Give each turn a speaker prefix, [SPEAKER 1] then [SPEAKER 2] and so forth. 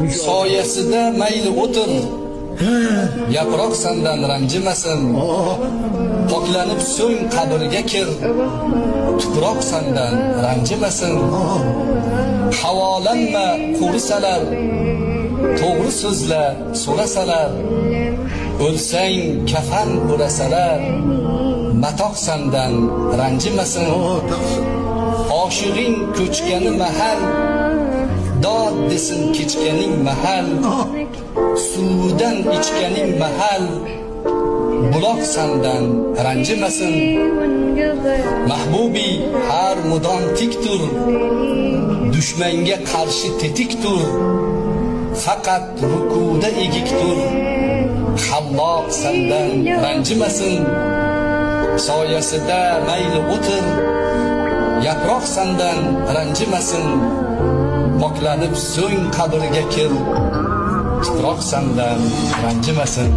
[SPEAKER 1] soyasida mayli o'tir, yaproq sendan ranjimasin. Poklanib so'ng qabrga kir, tuproq sendan ranjimasin. Havolanma qurisalar, to'g'ri so'zla so'rasalar, o'lsang kafan o'rasalar, matoq sendan ranjimasin. Oshig'ing ko'chgani mahal, dod desin kechganing mahal, suvdan ichganing mahal, buloq sendan ranjimasin. Mahbubi har mudom tik tur, dushmanga qarshi tetik tur, faqat rukuda egik tur. Halloq sendan ranjimasin. Soyasida mayli o'tir, yaproq sendan ranjimasin. Poklanib so'ng qabrga kir, tuproq sendan ranjimasin.